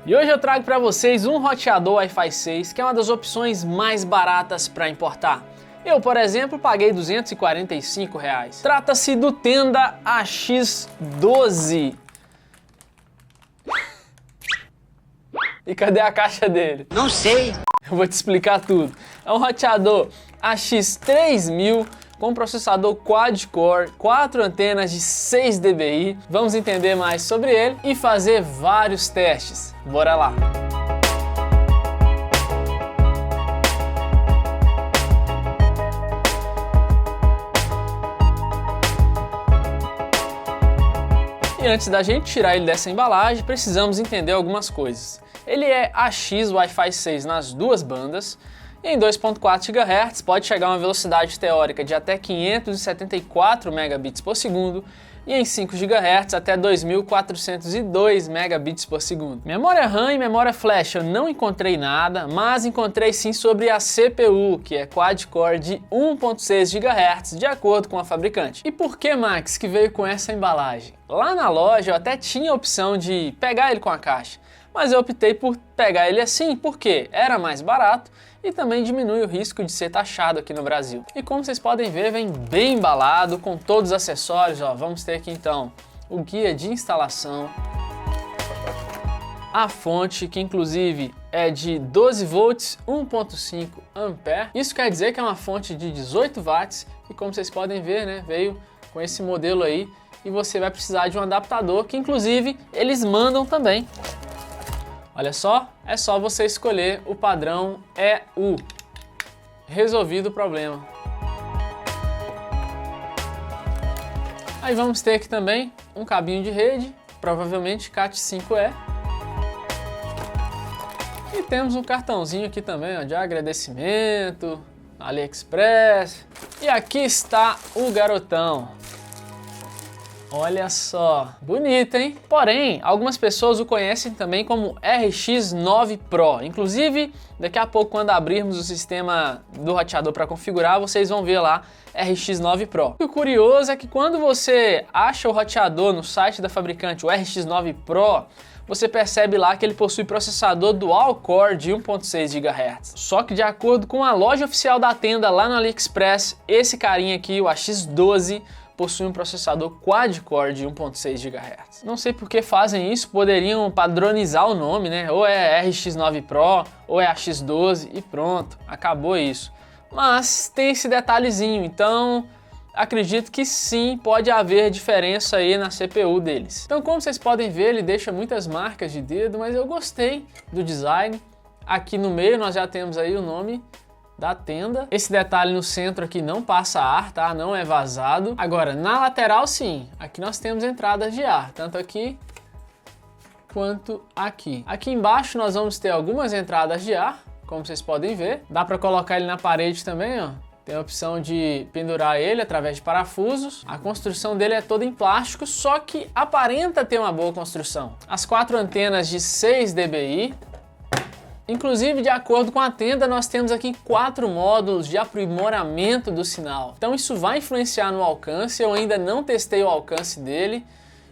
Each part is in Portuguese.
E hoje eu trago para vocês um roteador Wi-Fi 6 que é uma das opções mais baratas para importar. Eu, por exemplo, paguei R$ 245. Trata-se do Tenda AX12. E cadê a caixa dele? Não sei. Eu vou te explicar tudo. É um roteador AX3000 com processador quad-core, 4 antenas de 6 dBi. Vamos entender mais sobre ele e fazer vários testes. Bora lá! E antes da gente tirar ele dessa embalagem, precisamos entender algumas coisas. Ele é AX Wi-Fi 6 nas duas bandas, e em 2.4 GHz pode chegar a uma velocidade teórica de até 574 megabits por segundo e em 5 GHz até 2402 megabits por segundo. Memória RAM e memória flash eu não encontrei nada, mas encontrei sim sobre a CPU, que é quad-core de 1.6 GHz, de acordo com a fabricante. E por que, Max, que veio com essa embalagem? Lá na loja eu até tinha a opção de pegar ele com a caixa, mas eu optei por pegar ele assim porque era mais barato e também diminui o risco de ser taxado aqui no Brasil. E como vocês podem ver, vem bem embalado com todos os acessórios. Ó, vamos ter aqui então o guia de instalação, a fonte, que inclusive é de 12 volts, 1.5 ampere. Isso quer dizer que é uma fonte de 18 watts e como vocês podem ver, né, veio com esse modelo aí e você vai precisar de um adaptador que inclusive eles mandam também. Olha só, é só você escolher o padrão EU. Resolvido o problema. Aí vamos ter aqui também um cabinho de rede, provavelmente Cat5e. E temos um cartãozinho aqui também, ó, de agradecimento, AliExpress. E aqui está o garotão. Olha só, bonito, hein? Porém, algumas pessoas o conhecem também como RX9 Pro. Inclusive, daqui a pouco, quando abrirmos o sistema do roteador para configurar, vocês vão ver lá RX9 Pro. O curioso é que quando você acha o roteador no site da fabricante, o RX9 Pro, você percebe lá que ele possui processador dual-core de 1.6 GHz. Só que de acordo com a loja oficial da Tenda lá no AliExpress, esse carinha aqui, o AX12, possui um processador quad-core de 1.6 GHz. Não sei por que fazem isso, poderiam padronizar o nome, né? Ou é RX9 Pro, ou é AX12 e pronto, acabou isso. Mas tem esse detalhezinho, então acredito que sim, pode haver diferença aí na CPU deles. Então, como vocês podem ver, ele deixa muitas marcas de dedo, mas eu gostei do design. Aqui no meio nós já temos aí o nome da Tenda. Esse detalhe no centro aqui não passa ar, tá? Não é vazado. Agora, na lateral sim, aqui nós temos entradas de ar, tanto aqui quanto aqui. Aqui embaixo nós vamos ter algumas entradas de ar, como vocês podem ver. Dá para colocar ele na parede também, ó. Tem a opção de pendurar ele através de parafusos. A construção dele é toda em plástico, só que aparenta ter uma boa construção. As 4 antenas de 6 dBi. Inclusive, de acordo com a Tenda, nós temos aqui 4 módulos de aprimoramento do sinal. Então isso vai influenciar no alcance, eu ainda não testei o alcance dele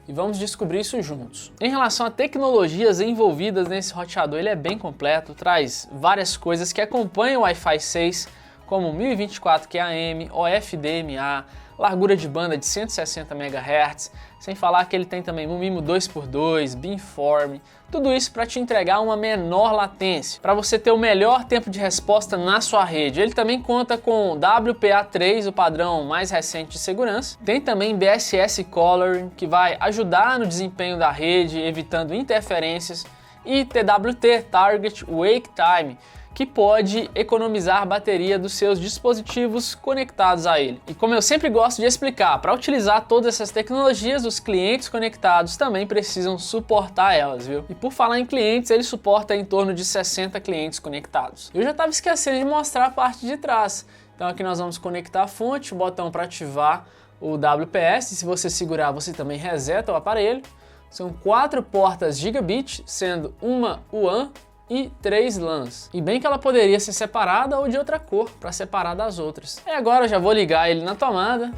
e vamos descobrir isso juntos. Em relação a tecnologias envolvidas nesse roteador, ele é bem completo, traz várias coisas que acompanham o Wi-Fi 6, como 1024 QAM, OFDMA, largura de banda de 160 MHz, sem falar que ele tem também MIMO 2x2, beamform, tudo isso para te entregar uma menor latência, para você ter o melhor tempo de resposta na sua rede. Ele também conta com WPA3, o padrão mais recente de segurança. Tem também BSS Coloring, que vai ajudar no desempenho da rede, evitando interferências, e TWT, Target Wake Time, que pode economizar a bateria dos seus dispositivos conectados a ele. E como eu sempre gosto de explicar, para utilizar todas essas tecnologias, os clientes conectados também precisam suportar elas, viu? E por falar em clientes, ele suporta em torno de 60 clientes conectados. Eu já estava esquecendo de mostrar a parte de trás. Então aqui nós vamos conectar a fonte, o botão para ativar o WPS, se você segurar você também reseta o aparelho. São 4 portas gigabit, sendo uma WAN e 3 LANs. E bem que ela poderia ser separada ou de outra cor, para separar das outras. E agora eu já vou ligar ele na tomada.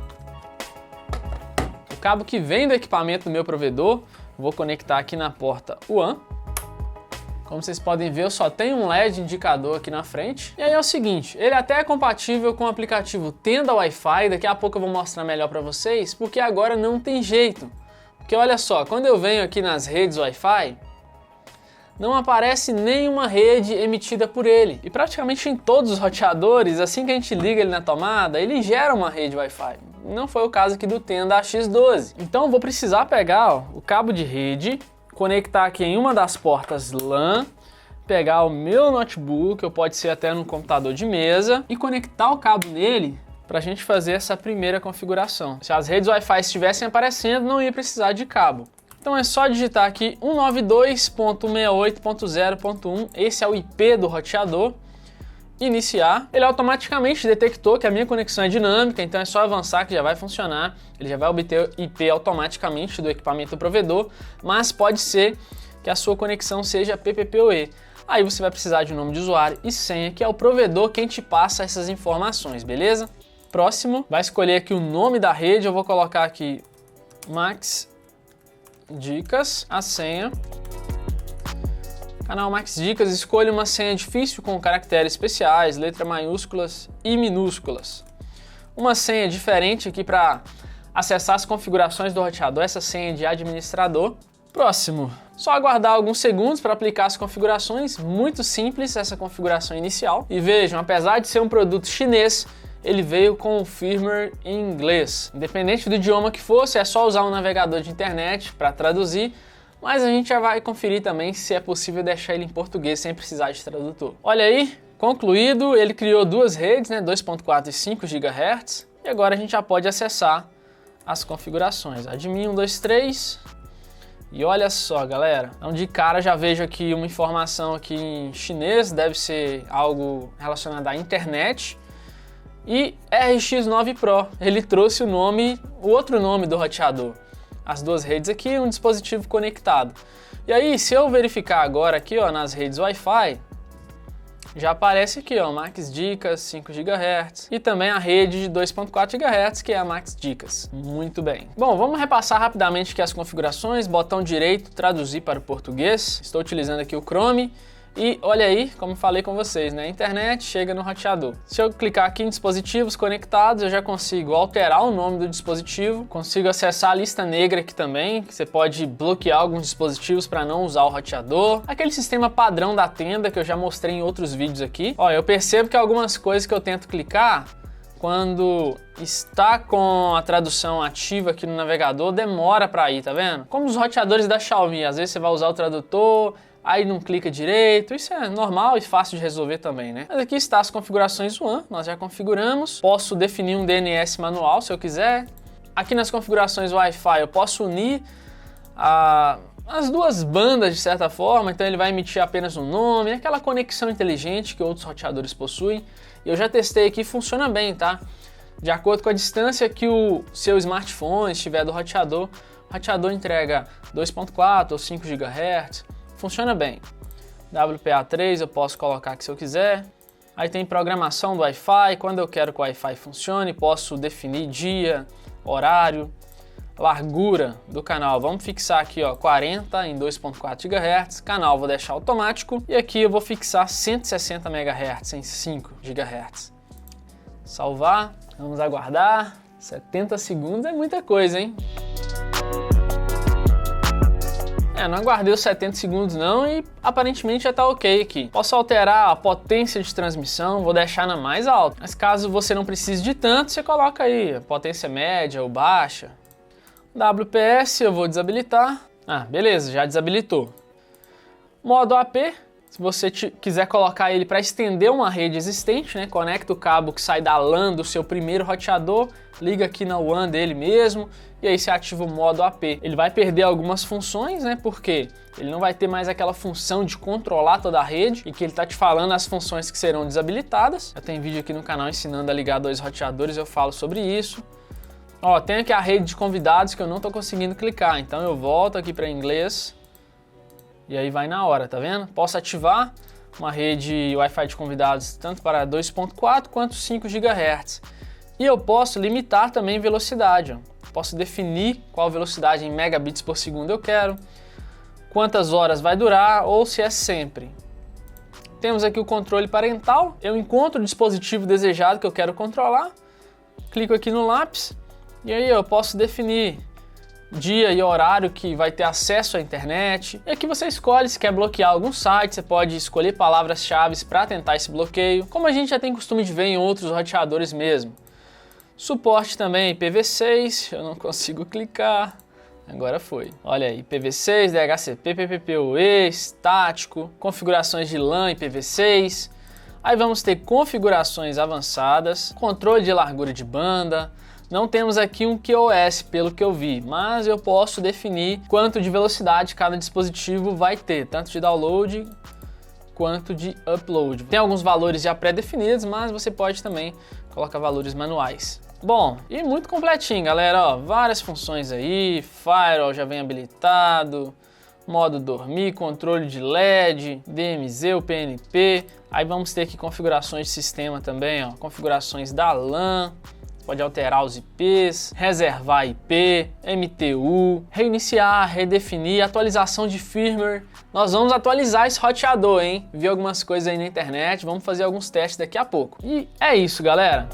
O cabo que vem do equipamento do meu provedor, vou conectar aqui na porta WAN. Como vocês podem ver, eu só tenho um LED indicador aqui na frente. E aí é o seguinte, ele até é compatível com o aplicativo Tenda Wi-Fi, daqui a pouco eu vou mostrar melhor para vocês, porque agora não tem jeito. Porque olha só, quando eu venho aqui nas redes Wi-Fi, não aparece nenhuma rede emitida por ele. E praticamente em todos os roteadores, assim que a gente liga ele na tomada, ele gera uma rede Wi-Fi. Não foi o caso aqui do Tenda X12. Então eu vou precisar pegar o cabo de rede, conectar aqui em uma das portas LAN, pegar o meu notebook, ou pode ser até no computador de mesa, e conectar o cabo nele para a gente fazer essa primeira configuração. Se as redes Wi-Fi estivessem aparecendo, não ia precisar de cabo. Então é só digitar aqui 192.168.0.1, esse é o IP do roteador, iniciar. Ele automaticamente detectou que a minha conexão é dinâmica, então é só avançar que já vai funcionar. Ele já vai obter o IP automaticamente do equipamento do provedor, mas pode ser que a sua conexão seja PPPoE. Aí você vai precisar de nome de usuário e senha, que é o provedor quem te passa essas informações, beleza? Próximo, vai escolher aqui o nome da rede, eu vou colocar aqui Max Dicas, a senha. Canal Max Dicas, escolha uma senha difícil com caracteres especiais, letras maiúsculas e minúsculas. Uma senha diferente aqui para acessar as configurações do roteador, essa senha de administrador. Próximo, só aguardar alguns segundos para aplicar as configurações, muito simples essa configuração inicial. E vejam, apesar de ser um produto chinês, ele veio com o firmware em inglês. Independente do idioma que fosse, é só usar um navegador de internet para traduzir, mas a gente já vai conferir também se é possível deixar ele em português sem precisar de tradutor. Olha aí, concluído, ele criou duas redes, né, 2.4 e 5 GHz, e agora a gente já pode acessar as configurações. Admin 123, e olha só, galera, então de cara já vejo aqui uma informação aqui em chinês, deve ser algo relacionado à internet. E RX9 Pro, ele trouxe o outro nome do roteador. As duas redes aqui, um dispositivo conectado. E aí, se eu verificar agora aqui, ó, nas redes Wi-Fi, já aparece aqui, ó, Max Dicas 5 GHz e também a rede de 2.4 GHz, que é a Max Dicas. Muito bem. Bom, vamos repassar rapidamente aqui as configurações. Botão direito, traduzir para o português. Estou utilizando aqui o Chrome. E olha aí, como falei com vocês, né? A internet chega no roteador. Se eu clicar aqui em dispositivos conectados, eu já consigo alterar o nome do dispositivo, consigo acessar a lista negra aqui também, que você pode bloquear alguns dispositivos para não usar o roteador. Aquele sistema padrão da tenda que eu já mostrei em outros vídeos aqui. Ó, eu percebo que algumas coisas que eu tento clicar, quando está com a tradução ativa aqui no navegador, demora para ir, tá vendo? Como os roteadores da Xiaomi, às vezes você vai usar o tradutor, aí não clica direito, isso é normal e fácil de resolver também, né? Mas aqui está as configurações WAN, nós já configuramos. Posso definir um DNS manual se eu quiser. Aqui nas configurações Wi-Fi eu posso unir as duas bandas de certa forma, então ele vai emitir apenas um nome, aquela conexão inteligente que outros roteadores possuem. Eu já testei aqui, funciona bem, tá? De acordo com a distância que o seu smartphone estiver do roteador, o roteador entrega 2.4 ou 5 GHz. Funciona bem. WPA3 eu posso colocar aqui se eu quiser. Aí tem programação do Wi-Fi, quando eu quero que o Wi-Fi funcione, posso definir dia, horário, largura do canal. Vamos fixar aqui, ó, 40 em 2.4 GHz, canal vou deixar automático e aqui eu vou fixar 160 MHz em 5 GHz. Salvar, vamos aguardar. 70 segundos é muita coisa, hein? Não aguardei os 70 segundos não e aparentemente já tá ok aqui. Posso alterar a potência de transmissão, vou deixar na mais alta. Mas caso você não precise de tanto, você coloca aí a potência média ou baixa. WPS eu vou desabilitar. Beleza, já desabilitou. Modo AP, se você quiser colocar ele para estender uma rede existente, né? Conecta o cabo que sai da LAN do seu primeiro roteador, liga aqui na WAN dele mesmo, e aí você ativa o modo AP. Ele vai perder algumas funções, né? Porque ele não vai ter mais aquela função de controlar toda a rede e que ele tá te falando as funções que serão desabilitadas. Eu tenho vídeo aqui no canal ensinando a ligar dois roteadores, eu falo sobre isso. Ó, tem aqui a rede de convidados que eu não tô conseguindo clicar, então eu volto aqui para inglês e aí vai na hora, tá vendo? Posso ativar uma rede Wi-Fi de convidados tanto para 2.4 quanto 5 GHz. E eu posso limitar também velocidade, ó. Posso definir qual velocidade em megabits por segundo eu quero. quantas horas vai durar ou se é sempre. Temos aqui o controle parental. Eu encontro o dispositivo desejado que eu quero controlar, clico aqui no lápis e aí eu posso definir dia e horário que vai ter acesso à internet. E aqui você escolhe se quer bloquear algum site, você pode escolher palavras-chave para tentar esse bloqueio, como a gente já tem costume de ver em outros roteadores mesmo. Suporte também IPv6, eu não consigo clicar, agora foi. Olha aí, IPv6, DHCP, PPPoE, estático, configurações de LAN IPv6. Aí vamos ter configurações avançadas, controle de largura de banda. Não temos aqui um QoS, pelo que eu vi, mas eu posso definir quanto de velocidade cada dispositivo vai ter, tanto de download quanto de upload. Tem alguns valores já pré-definidos, mas você pode também colocar valores manuais. Bom, e muito completinho, galera, ó, várias funções aí, firewall já vem habilitado, modo dormir, controle de LED, DMZ, UPnP, aí vamos ter aqui configurações de sistema também, ó, configurações da LAN, pode alterar os IPs, reservar IP, MTU, reiniciar, redefinir, atualização de firmware. Nós vamos atualizar esse roteador, hein? Vi algumas coisas aí na internet, vamos fazer alguns testes daqui a pouco. E é isso, galera.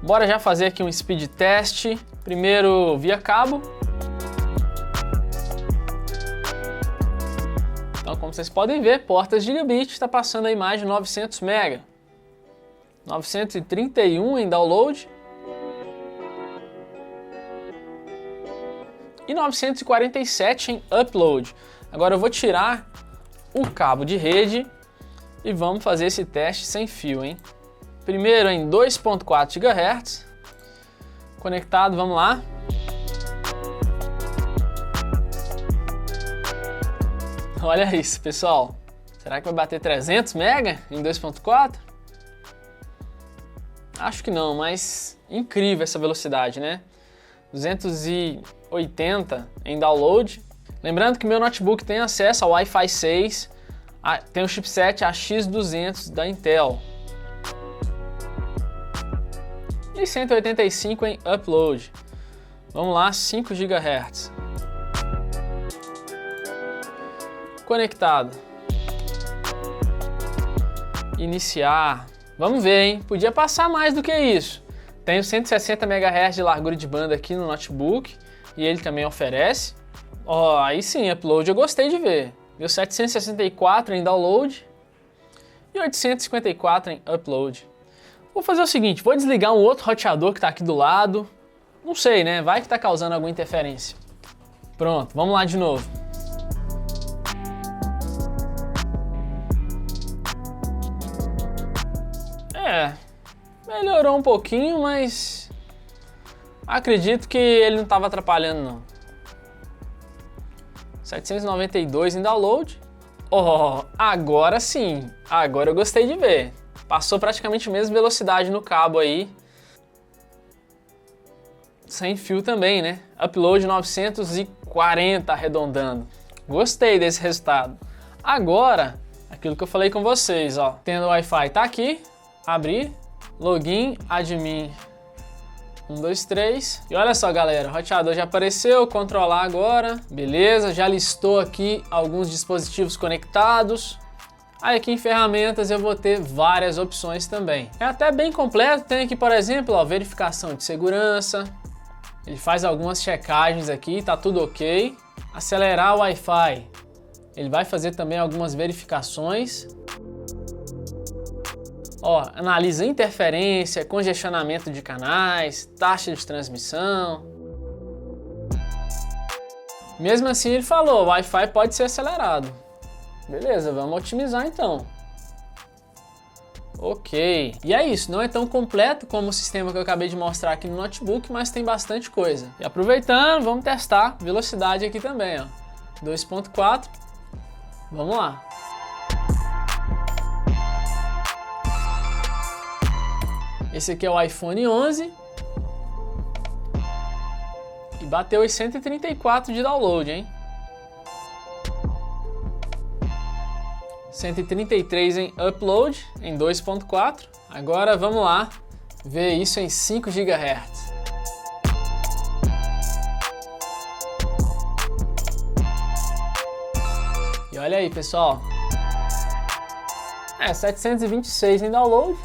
Bora já fazer aqui um speed test, primeiro via cabo. Então, como vocês podem ver, portas gigabit, está passando aí mais de 900 MB. 931 em download e 947 em upload. Agora eu vou tirar o cabo de rede e vamos fazer esse teste sem fio, hein? Primeiro em 2.4 GHz, conectado, vamos lá. Olha isso, pessoal. Será que vai bater 300 MB em 2.4? Acho que não, mas incrível essa velocidade, né? 280 em download. Lembrando que meu notebook tem acesso ao Wi-Fi 6, tem o chipset AX200 da Intel. E 185 em upload. Vamos lá, 5 GHz. Conectado. Iniciar. Vamos ver, hein? Podia passar mais do que isso. Tenho 160 MHz de largura de banda aqui no notebook e ele também oferece. Ó, aí sim, upload eu gostei de ver. Deu 764 em download e 854 em upload. Vou fazer o seguinte, vou desligar um outro roteador que está aqui do lado. Não sei, né? Vai que está causando alguma interferência. Pronto, vamos lá de novo. Melhorou um pouquinho, mas acredito que ele não estava atrapalhando não. 792 em download. Oh, agora sim, agora eu gostei de ver. Passou praticamente a mesma velocidade no cabo aí. Sem fio também, né? Upload 940 arredondando. Gostei desse resultado. Agora, aquilo que eu falei com vocês, ó. Tendo o Wi-Fi tá aqui, abrir, login, admin 123. E olha só, galera, o roteador já apareceu, controlar agora. Beleza, já listou aqui alguns dispositivos conectados. Aí aqui em ferramentas eu vou ter várias opções também. É até bem completo, tem aqui, por exemplo, ó, verificação de segurança. Ele faz algumas checagens aqui, tá tudo ok. Acelerar o Wi-Fi. Ele vai fazer também algumas verificações. Ó, analisa interferência, congestionamento de canais, taxa de transmissão. Mesmo assim ele falou, o Wi-Fi pode ser acelerado. Beleza, vamos otimizar então. Ok, e é isso, não é tão completo como o sistema que eu acabei de mostrar aqui no notebook, mas tem bastante coisa. E aproveitando, vamos testar velocidade aqui também, ó. 2.4, vamos lá. Esse aqui é o iPhone 11 e bateu os 134 de download, hein? 133 em upload, em 2.4. Agora vamos lá ver isso em 5 GHz. olha aí, pessoal. 726 em download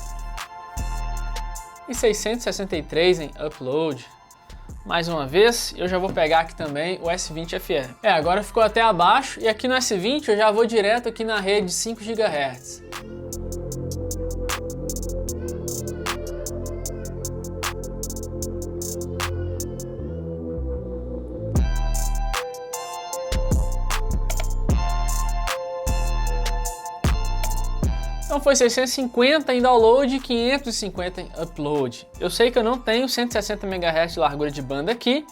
e 663 em upload. Mais uma vez, eu já vou pegar aqui também o S20 FE. Agora ficou até abaixo e aqui no S20 eu já vou direto aqui na rede 5 GHz. Então foi 650 em download e 550 em upload. Eu sei que eu não tenho 160 MHz de largura de banda aqui,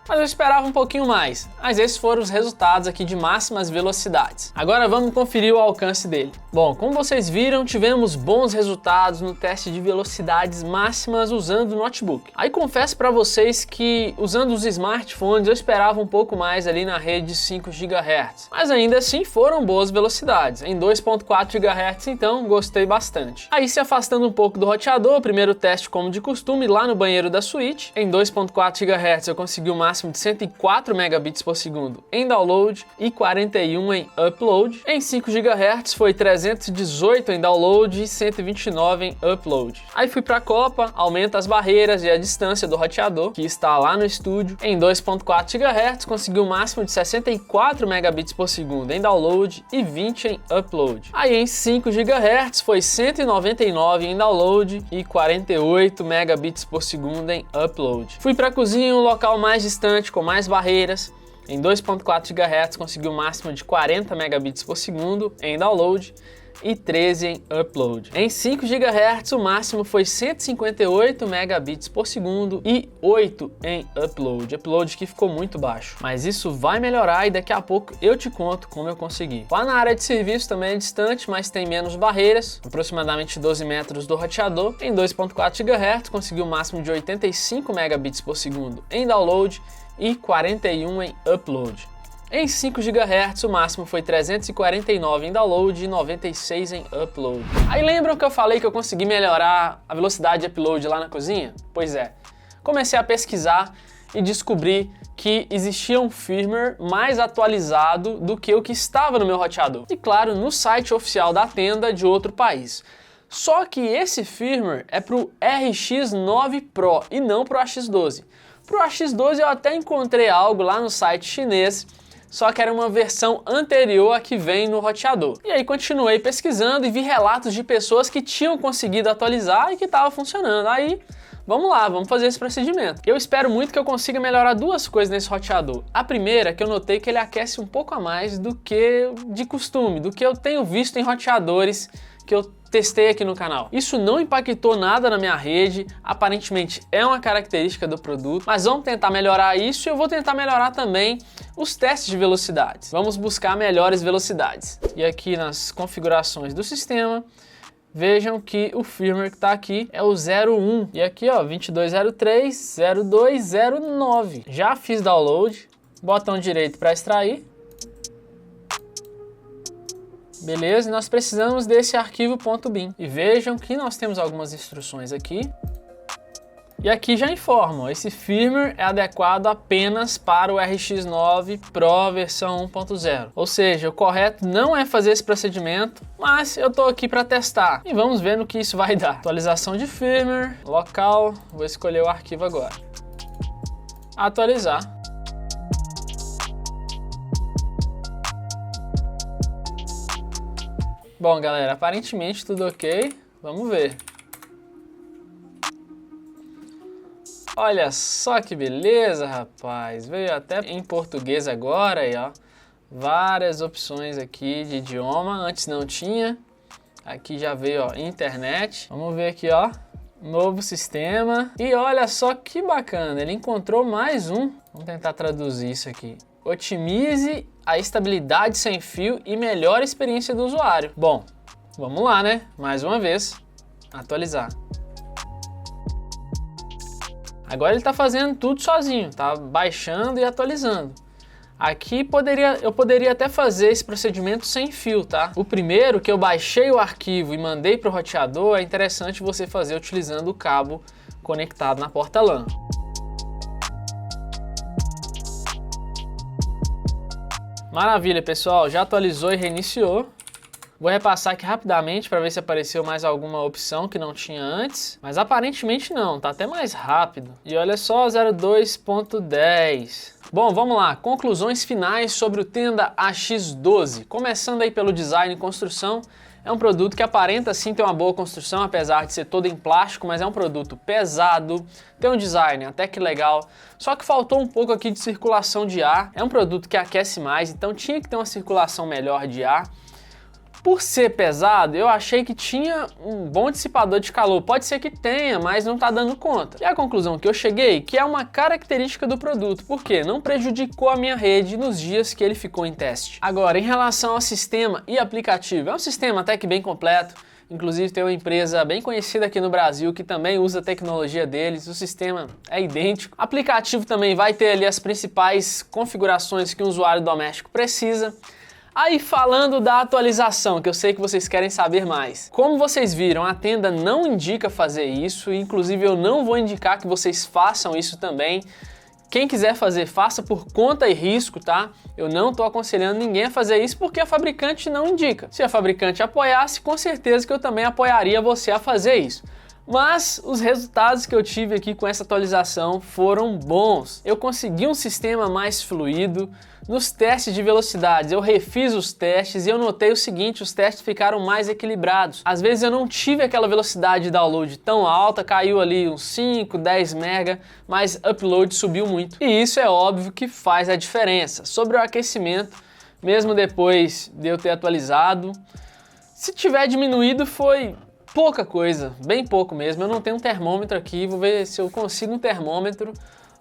mas eu esperava um pouquinho mais. Mas esses foram os resultados aqui de máximas velocidades. Agora vamos conferir o alcance dele. Bom, como vocês viram, tivemos bons resultados no teste de velocidades máximas usando o notebook. Aí confesso para vocês que usando os smartphones eu esperava um pouco mais ali na rede de 5 GHz. Mas ainda assim foram boas velocidades. Em 2.4 GHz então gostei bastante. Aí se afastando um pouco do roteador, primeiro teste como de costume lá no banheiro da suíte. Em 2.4 GHz eu consegui o máximo de 104 megabits por segundo em download e 41 em upload. Em 5 GHz foi 318 em download e 129 em upload. Aí fui para a Copa, aumenta as barreiras e a distância do roteador, que está lá no estúdio. Em 2.4 GHz consegui o máximo de 64 megabits por segundo em download e 20 em upload. Aí em 5 GHz foi 199 em download e 48 megabits por segundo em upload. Fui para a cozinha, um local mais distante com mais barreiras. Em 2.4 GHz consegui o máximo de 40 megabits por segundo em download e 13 em upload. Em 5 GHz o máximo foi 158 megabits por segundo e 8 em upload. Upload que ficou muito baixo, mas isso vai melhorar e daqui a pouco eu te conto como eu consegui. Lá na área de serviço também é distante, mas tem menos barreiras, aproximadamente 12 metros do roteador. Em 2.4 GHz consegui o máximo de 85 megabits por segundo em download e 41 em upload. Em 5 GHz o máximo foi 349 em download e 96 em upload. Aí lembram que eu falei que eu consegui melhorar a velocidade de upload lá na cozinha? Pois é, comecei a pesquisar e descobri que existia um firmware mais atualizado do que o que estava no meu roteador. E claro, no site oficial da tenda de outro país. Só que esse firmware é para o RX9 Pro e não para o AX12. Para o AX12 eu até encontrei algo lá no site chinês, só que era uma versão anterior à que vem no roteador. E aí continuei pesquisando e vi relatos de pessoas que tinham conseguido atualizar e que estava funcionando. Aí, vamos lá, vamos fazer esse procedimento. Eu espero muito que eu consiga melhorar duas coisas nesse roteador. A primeira é que eu notei que ele aquece um pouco a mais do que de costume, do que eu tenho visto em roteadores que eu testei aqui no canal. Isso não impactou nada na minha rede, aparentemente é uma característica do produto, mas vamos tentar melhorar isso e eu vou tentar melhorar também os testes de velocidades. Vamos buscar melhores velocidades. E aqui nas configurações do sistema, vejam que o firmware que está aqui é o 01 e aqui ó, 2203, 0209. Já fiz download, botão direito para extrair. Beleza, nós precisamos desse arquivo .bin. E vejam que nós temos algumas instruções aqui. E aqui já informam, esse firmware é adequado apenas para o RX9 Pro versão 1.0. Ou seja, o correto não é fazer esse procedimento, mas eu estou aqui para testar. E vamos ver no que isso vai dar. Atualização de firmware, local, vou escolher o arquivo agora. Atualizar. Bom, galera, aparentemente tudo ok. Vamos ver. Olha só que beleza, rapaz. Veio até em português agora aí, ó. Várias opções aqui de idioma. Antes não tinha. Aqui já veio, ó, internet. Vamos ver aqui, ó. Novo sistema. E olha só que bacana. Ele encontrou mais um. Vamos tentar traduzir isso aqui. Otimize a estabilidade sem fio e melhore a experiência do usuário. Bom, vamos lá, né? Mais uma vez, atualizar. Agora ele está fazendo tudo sozinho, tá baixando e atualizando. Aqui eu poderia até fazer esse procedimento sem fio, tá? O primeiro, que eu baixei o arquivo e mandei para o roteador, é interessante você fazer utilizando o cabo conectado na porta LAN. Maravilha, pessoal, já atualizou e reiniciou. Vou repassar aqui rapidamente para ver se apareceu mais alguma opção que não tinha antes, mas aparentemente não, tá até mais rápido. E olha só, 02.10. Bom, vamos lá, conclusões finais sobre o Tenda AX12. Começando aí pelo design e construção, é um produto que aparenta sim ter uma boa construção, apesar de ser todo em plástico, mas é um produto pesado, tem um design até que legal, só que faltou um pouco aqui de circulação de ar. É um produto que aquece mais, então tinha que ter uma circulação melhor de ar. Por ser pesado, eu achei que tinha um bom dissipador de calor. Pode ser que tenha, mas não está dando conta. E a conclusão que eu cheguei, que é uma característica do produto, porque não prejudicou a minha rede nos dias que ele ficou em teste. Agora, em relação ao sistema e aplicativo, é um sistema até que bem completo. Inclusive tem uma empresa bem conhecida aqui no Brasil que também usa a tecnologia deles, o sistema é idêntico. O aplicativo também vai ter ali as principais configurações que um usuário doméstico precisa. Aí falando da atualização, que eu sei que vocês querem saber mais. Como vocês viram, a Tenda não indica fazer isso, inclusive eu não vou indicar que vocês façam isso também. Quem quiser fazer, faça por conta e risco, tá? Eu não estou aconselhando ninguém a fazer isso porque a fabricante não indica. Se a fabricante apoiasse, com certeza que eu também apoiaria você a fazer isso. Mas os resultados que eu tive aqui com essa atualização foram bons. Eu consegui um sistema mais fluido. Nos testes de velocidades, eu refiz os testes e eu notei o seguinte, os testes ficaram mais equilibrados. Às vezes eu não tive aquela velocidade de download tão alta, caiu ali uns 5, 10 mega, mas upload subiu muito. E isso é óbvio que faz a diferença. Sobre o aquecimento, mesmo depois de eu ter atualizado, se tiver diminuído foi pouca coisa, bem pouco mesmo. Eu não tenho um termômetro aqui, vou ver se eu consigo um termômetro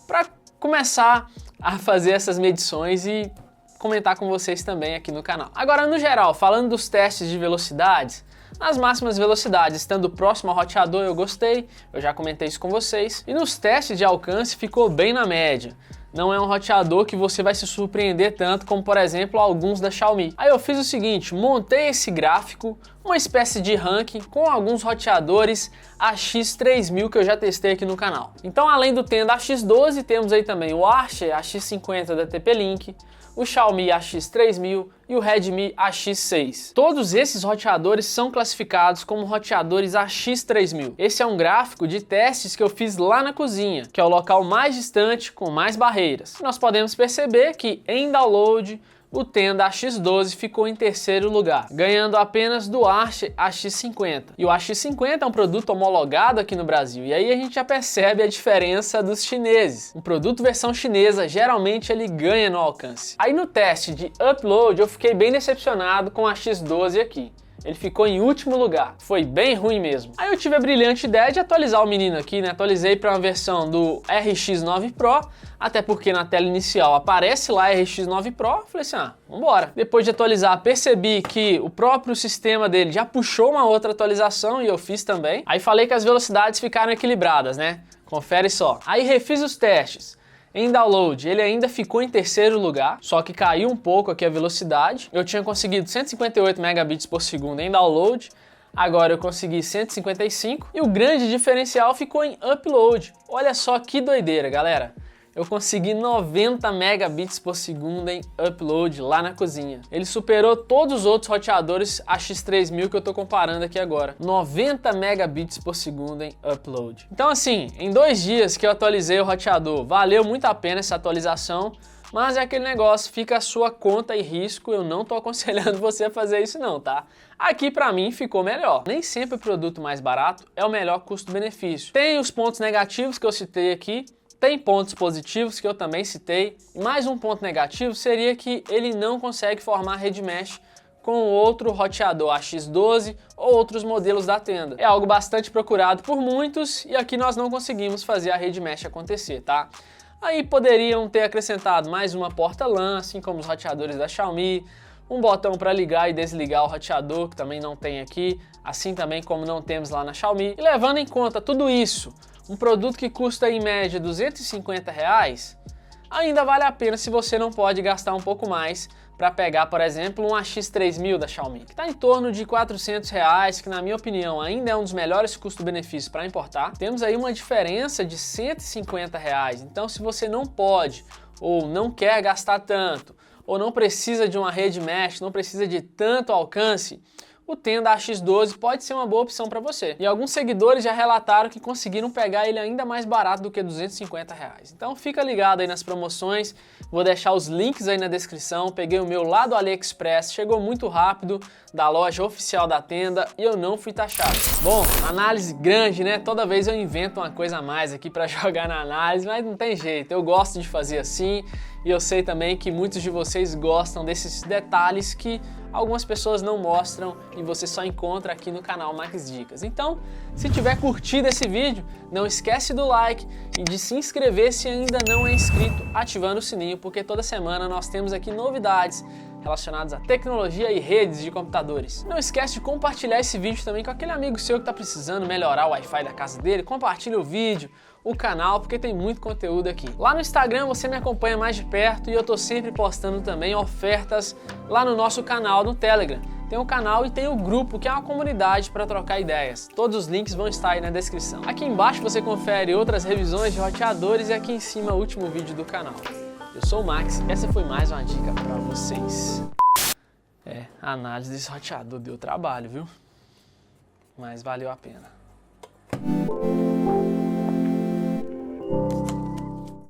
para começar a fazer essas medições e comentar com vocês também aqui no canal. Agora, no geral, falando dos testes de velocidades, nas máximas velocidades, estando próximo ao roteador, eu gostei, eu já comentei isso com vocês. E nos testes de alcance ficou bem na média. Não é um roteador que você vai se surpreender tanto como, por exemplo, alguns da Xiaomi. Aí eu fiz o seguinte, montei esse gráfico, uma espécie de ranking com alguns roteadores AX3000 que eu já testei aqui no canal. Então, além do Tenda AX12, temos aí também o Archer AX50 da TP-Link, o Xiaomi AX3000 e o Redmi AX6. Todos esses roteadores são classificados como roteadores AX3000. Esse é um gráfico de testes que eu fiz lá na cozinha, que é o local mais distante com mais barreiras. Nós podemos perceber que em download, o Tenda AX12 ficou em terceiro lugar, ganhando apenas do Archer AX50. E o AX50 é um produto homologado aqui no Brasil, e aí a gente já percebe a diferença dos chineses. Um produto versão chinesa, geralmente ele ganha no alcance. Aí no teste de upload, eu fiquei bem decepcionado com o AX12 aqui. Ele ficou em último lugar, foi bem ruim mesmo. Aí eu tive a brilhante ideia de atualizar o menino aqui, né? Atualizei para uma versão do RX9 Pro, até porque na tela inicial aparece lá RX9 Pro, falei assim, vambora. Depois de atualizar, percebi que o próprio sistema dele já puxou uma outra atualização e eu fiz também. Aí falei que as velocidades ficaram equilibradas, né? Confere só. Aí refiz os testes. Em download, ele ainda ficou em terceiro lugar, só que caiu um pouco aqui a velocidade. Eu tinha conseguido 158 megabits por segundo em download, agora eu consegui 155 e o grande diferencial ficou em upload. Olha só que doideira, galera. Eu consegui 90 megabits por segundo em upload lá na cozinha. Ele superou todos os outros roteadores AX3000 que eu tô comparando aqui agora. 90 megabits por segundo em upload. Então assim, em 2 dias que eu atualizei o roteador, valeu muito a pena essa atualização, mas é aquele negócio, fica a sua conta e risco, eu não tô aconselhando você a fazer isso não, tá? Aqui pra mim ficou melhor. Nem sempre o produto mais barato é o melhor custo-benefício. Tem os pontos negativos que eu citei aqui, tem pontos positivos que eu também citei, e mais um ponto negativo seria que ele não consegue formar rede mesh com outro roteador AX12 ou outros modelos da Tenda. É algo bastante procurado por muitos e aqui nós não conseguimos fazer a rede mesh acontecer, tá? Aí poderiam ter acrescentado mais uma porta LAN, assim como os roteadores da Xiaomi, um botão para ligar e desligar o roteador, que também não tem aqui, assim também como não temos lá na Xiaomi. E levando em conta tudo isso, um produto que custa em média R$250, ainda vale a pena se você não pode gastar um pouco mais para pegar, por exemplo, um AX3000 da Xiaomi, que está em torno de R$400, que na minha opinião ainda é um dos melhores custo-benefício para importar. Temos aí uma diferença de R$150, então se você não pode ou não quer gastar tanto, ou não precisa de uma rede mesh, não precisa de tanto alcance, o Tenda AX12 pode ser uma boa opção para você. E alguns seguidores já relataram que conseguiram pegar ele ainda mais barato do que R$250. Então fica ligado aí nas promoções, vou deixar os links aí na descrição. Peguei o meu lá do AliExpress, chegou muito rápido da loja oficial da Tenda e eu não fui taxado. Bom, análise grande, né? Toda vez eu invento uma coisa a mais aqui para jogar na análise, mas não tem jeito, eu gosto de fazer assim. E eu sei também que muitos de vocês gostam desses detalhes que algumas pessoas não mostram e você só encontra aqui no canal Max Dicas. Então, se tiver curtido esse vídeo, não esquece do like e de se inscrever se ainda não é inscrito, ativando o sininho, porque toda semana nós temos aqui novidades relacionadas à tecnologia e redes de computadores. Não esquece de compartilhar esse vídeo também com aquele amigo seu que está precisando melhorar o Wi-Fi da casa dele. Compartilha o vídeo, o canal, porque tem muito conteúdo aqui. Lá no Instagram você me acompanha mais de perto e eu tô sempre postando também ofertas lá no nosso canal no Telegram. Tem o canal e tem o grupo, que é uma comunidade para trocar ideias. Todos os links vão estar aí na descrição. Aqui embaixo você confere outras revisões de roteadores e aqui em cima o último vídeo do canal. Eu sou o Max e essa foi mais uma dica para vocês. A análise desse roteador deu trabalho, viu? Mas valeu a pena.